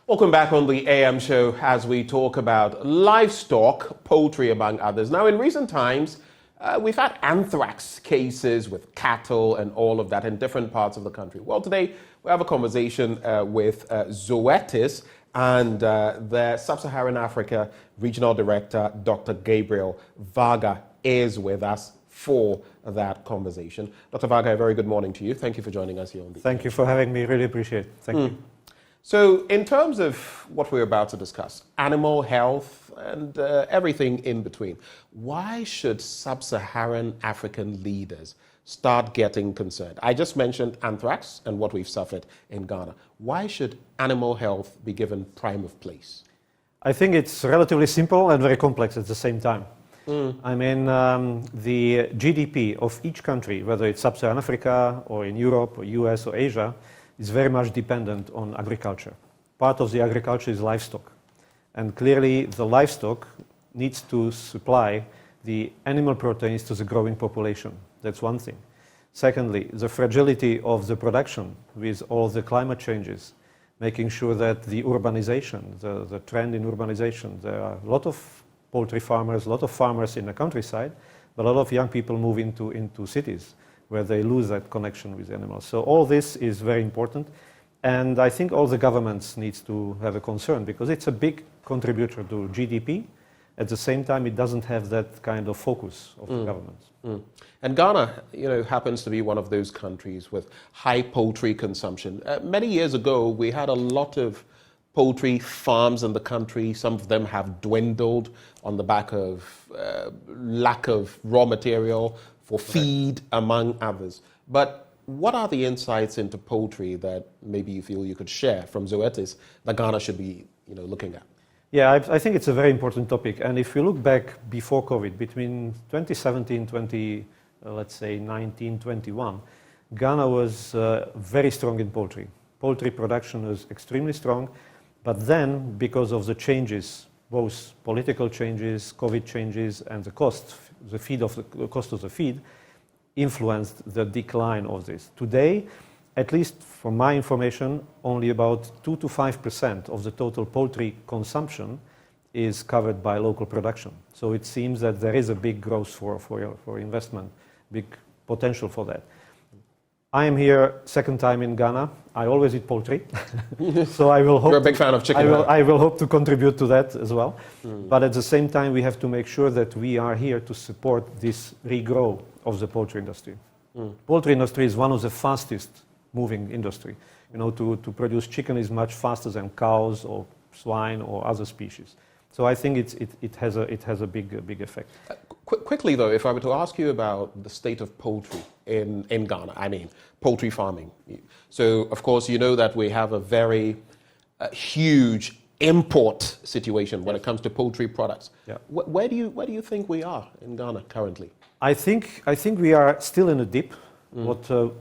Welcome back on the AM show as we talk about livestock, poultry among others. Now in recent times, we've had anthrax cases with cattle and all of that in different parts of the country. Well, today we have a conversation with Zoetis and their Sub-Saharan Africa Regional Director, Dr. Gabriel Varga, is with us for that conversation. Dr. Varga, a very good morning to you. Thank you for joining us here on the Thank you for having me. Really appreciate it. Thank you. So in terms of what we're about to discuss, animal health and everything in between, why should sub-Saharan African leaders start getting concerned? I just mentioned anthrax and what we've suffered in Ghana. Why should animal health be given prime of place? I think it's relatively simple and very complex at the same time. I mean, the GDP of each country, whether it's sub-Saharan Africa or in Europe or US or Asia, is very much dependent on agriculture. Part of the agriculture is livestock. And clearly the livestock needs to supply the animal proteins to the growing population. That's one thing. Secondly, the fragility of the production with all the climate changes, making sure that the urbanization, the trend in urbanization, there are a lot of poultry farmers, a lot of farmers in the countryside, but a lot of young people move into cities, where they lose that connection with animals. So all this is very important. And I think all the governments need to have a concern because it's a big contributor to GDP. At the same time, it doesn't have that kind of focus of the governments. And Ghana, happens to be one of those countries with high poultry consumption. Many years ago, we had a lot of poultry farms in the country. Some of them have dwindled on the back of lack of raw material for feed, among others. But what are the insights into poultry that maybe you feel you could share from Zoetis that Ghana should be looking at? Yeah, I think it's a very important topic. And if you look back before COVID, between 2017, 19, 21, Ghana was very strong in poultry. Poultry production was extremely strong. But then, because of the changes, both political changes, COVID changes, and the cost of the feed influenced the decline of this. Today, at least from my information, only about 2 to 5% of the total poultry consumption is covered by local production. So it seems that there is a big growth for investment, big potential for that. I am here second time in Ghana. I always eat poultry, so I will hope. You're a big fan of chicken. I will hope to contribute to that as well. But at the same time, we have to make sure that we are here to support this regrow of the poultry industry. Poultry industry is one of the fastest moving industry. To produce chicken is much faster than cows or swine or other species. So I think it has a big effect. Quickly though, if I were to ask you about the state of poultry in Ghana, I mean poultry farming. So of course you know that we have a very huge import situation when it comes to poultry products. Yeah. Where do you think we are in Ghana currently? I think we are still in a dip.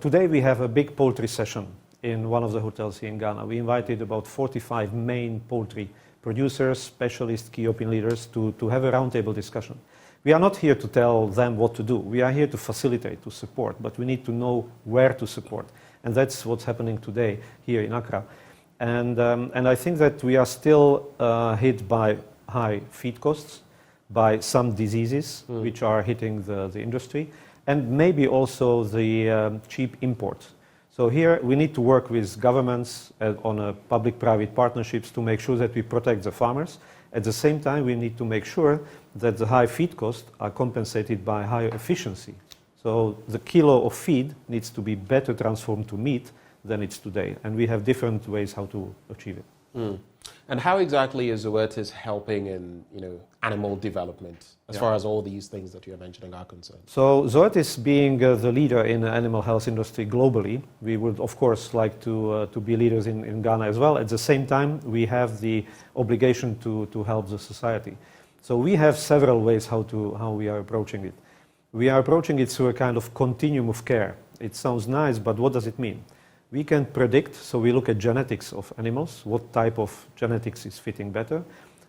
Today we have a big poultry session in one of the hotels here in Ghana. We invited about 45 main poultry producers, specialists, key opinion leaders to have a roundtable discussion. We are not here to tell them what to do. We are here to facilitate, to support, but we need to know where to support. And that's what's happening today here in Accra. And I think that we are still hit by high feed costs, by some diseases which are hitting the industry, and maybe also the cheap import. So here we need to work with governments on public-private partnerships to make sure that we protect the farmers. At the same time, we need to make sure that the high feed costs are compensated by higher efficiency. So the kilo of feed needs to be better transformed to meat than it's today. And we have different ways how to achieve it. And how exactly is Zoetis helping in animal development as far as all these things that you're mentioning are concerned? So Zoetis being the leader in the animal health industry globally, we would of course like to be leaders in Ghana as well. At the same time, we have the obligation to help the society. So we have several ways how we are approaching it. We are approaching it through a kind of continuum of care. It sounds nice, but what does it mean? We can predict, so we look at genetics of animals, what type of genetics is fitting better.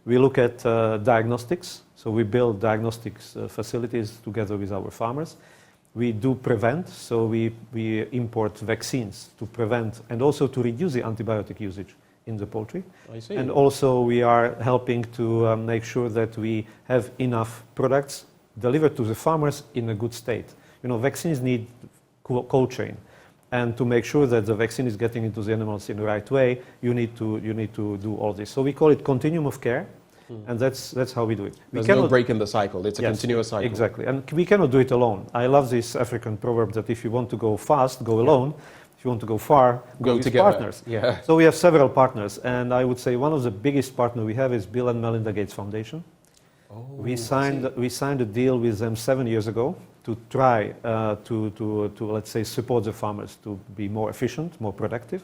We look at diagnostics, so we build diagnostics facilities together with our farmers. We do prevent, so we import vaccines to prevent and also to reduce the antibiotic usage in the poultry. I see. And also we are helping to make sure that we have enough products delivered to the farmers in a good state. You know, vaccines need cold chain. And to make sure that the vaccine is getting into the animals in the right way, you need to do all this. So we call it continuum of care, and that's how we do it. There's no break in the cycle. It's a continuous cycle. Exactly, and we cannot do it alone. I love this African proverb that if you want to go fast, go alone. If you want to go far, go with together. Partners. Yeah. So we have several partners, and I would say one of the biggest partners we have is Bill and Melinda Gates Foundation. Oh, we signed a deal with them 7 years ago to try to let's say support the farmers to be more efficient, more productive.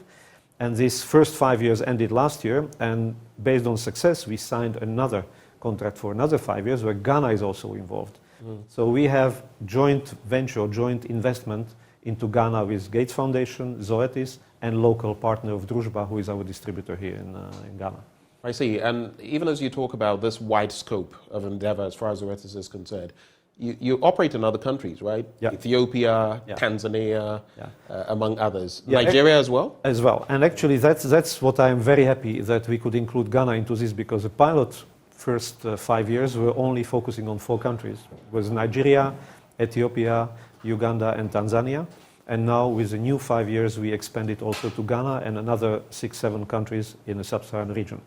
And these first 5 years ended last year, and based on success, we signed another contract for another 5 years where Ghana is also involved. So we have joint venture, joint investment into Ghana with Gates Foundation, Zoetis, and local partner of Druzhba, who is our distributor here in Ghana. I see. And even as you talk about this wide scope of endeavor as far as Zoetis is concerned, you operate in other countries, right? Yeah. Ethiopia, Yeah. Tanzania, Yeah. Among others. Yeah, Nigeria as well? As well. And actually, that's what I am very happy that we could include Ghana into this, because the pilot first 5 years were only focusing on 4 countries. It was Nigeria, Ethiopia, Uganda, and Tanzania. And now with the new 5 years, we expanded also to Ghana and another 6-7 countries in the sub-Saharan region.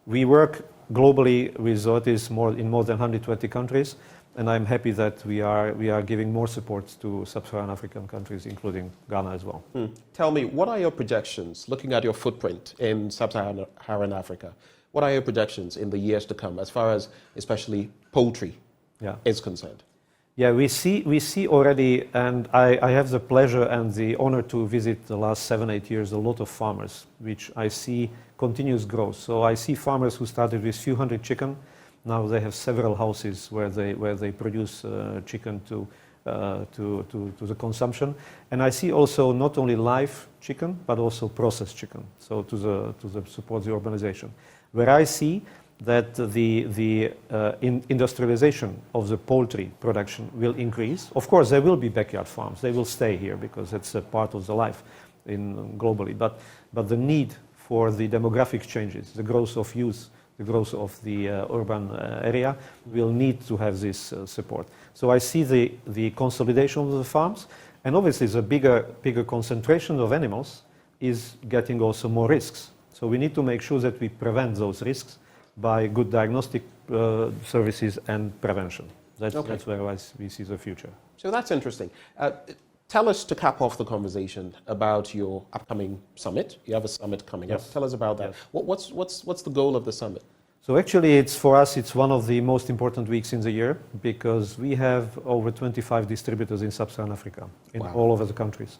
We work globally with Zoetis in more than 120 countries, and I'm happy that we are giving more support to sub-Saharan African countries, including Ghana as well. Tell me, what are your projections, looking at your footprint in sub-Saharan Africa, what are your projections in the years to come, as far as especially poultry is concerned? Yeah, we see already, and I have the pleasure and the honor to visit the last 7-8 years a lot of farmers, which I see continuous growth. So I see farmers who started with few hundred chicken. Now they have several houses where they produce chicken to the consumption. And I see also not only live chicken, but also processed chicken, so to support the urbanization. Where I see that the industrialization of the poultry production will increase. Of course, there will be backyard farms. They will stay here because it's a part of the life globally. But the need for the demographic changes, the growth of youth, the growth of the urban area will need to have this support. So I see the consolidation of the farms, and obviously the bigger concentration of animals is getting also more risks. So we need to make sure that we prevent those risks by good diagnostic services and prevention. That's where we see the future. So that's interesting. Tell us, to cap off the conversation, about your upcoming summit. You have a summit coming up. Tell us about that. Yes. What's the goal of the summit? So actually, for us, it's one of the most important weeks in the year, because we have over 25 distributors in sub-Saharan Africa, in all over the countries.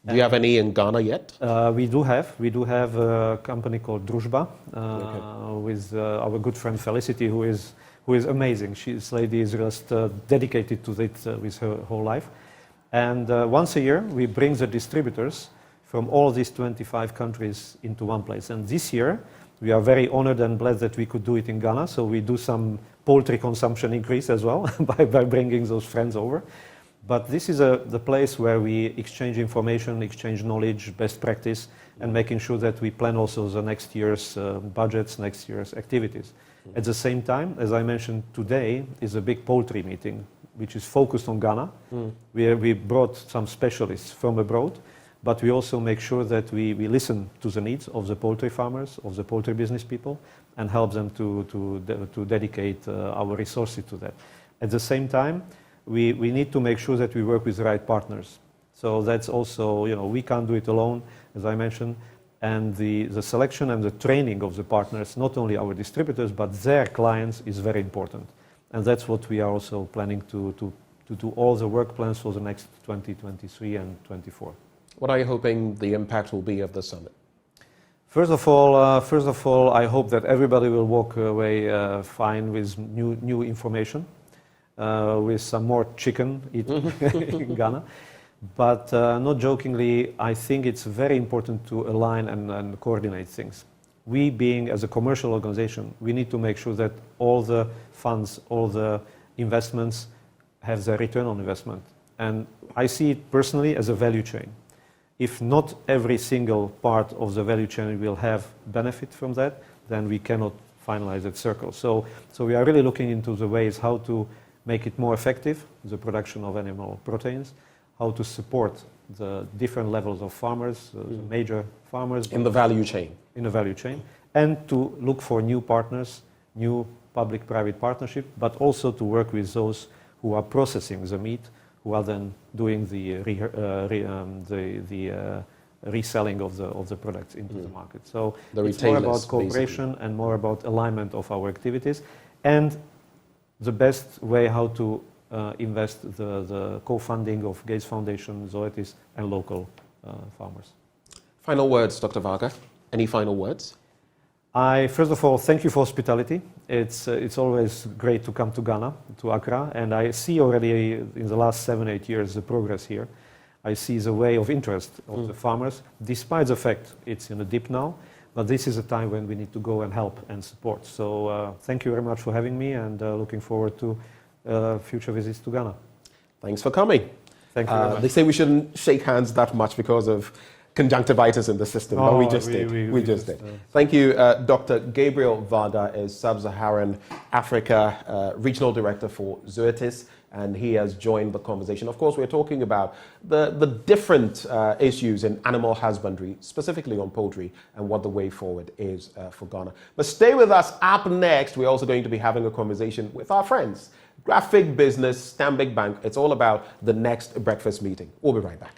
Do you have any in Ghana yet? We do have a company called Druzhba with our good friend Felicity, who is amazing. This lady is just dedicated to it with her whole life. And once a year, we bring the distributors from all these 25 countries into one place. And this year, we are very honored and blessed that we could do it in Ghana. So we do some poultry consumption increase as well by bringing those friends over. But this is the place where we exchange information, exchange knowledge, best practice, and making sure that we plan also the next year's budgets, next year's activities. At the same time, as I mentioned, today is a big poultry meeting, which is focused on Ghana. We brought some specialists from abroad, but we also make sure that we listen to the needs of the poultry farmers, of the poultry business people, and help them to dedicate our resources to that. At the same time, we need to make sure that we work with the right partners. So that's also, we can't do it alone, as I mentioned, and the selection and the training of the partners, not only our distributors, but their clients, is very important. And that's what we are also planning to do all the work plans for the next 2023 and 24. What are you hoping the impact will be of the summit? First of all, I hope that everybody will walk away fine with new information, with some more chicken eaten in Ghana. But not jokingly, I think it's very important to align and coordinate things. We, being as a commercial organization, we need to make sure that all the funds, all the investments have their return on investment. And I see it personally as a value chain. If not every single part of the value chain will have benefit from that, then we cannot finalize that circle. So we are really looking into the ways how to make it more effective, the production of animal proteins, how to support the different levels of farmers, the major farmers. In the value chain. In the value chain, and to look for new partners, new public-private partnership, but also to work with those who are processing the meat, who are then doing the reselling of the products into the market. So it's more about cooperation basically, and more about alignment of our activities, and the best way how to invest the co-funding of Gates Foundation, Zoetis, and local farmers. Final words, Dr. Varga. Any final words? First of all, thank you for hospitality. It's always great to come to Ghana, to Accra, and I see already in the last 7-8 years the progress here. I see the way of interest of the farmers, despite the fact it's in a dip now, but this is a time when we need to go and help and support. So thank you very much for having me, and looking forward to future visits to Ghana. Thanks for coming. Thank you very much. They say we shouldn't shake hands that much because of conjunctivitis in the system, but we just did. We just did. Thank you. Dr. Gabriel Varga is Sub-Saharan Africa Regional Director for Zoetis, and he has joined the conversation. Of course, we're talking about the different issues in animal husbandry, specifically on poultry, and what the way forward is for Ghana. But stay with us. Up next, we're also going to be having a conversation with our friends, Graphic Business, Stanbic Bank. It's all about the next breakfast meeting. We'll be right back.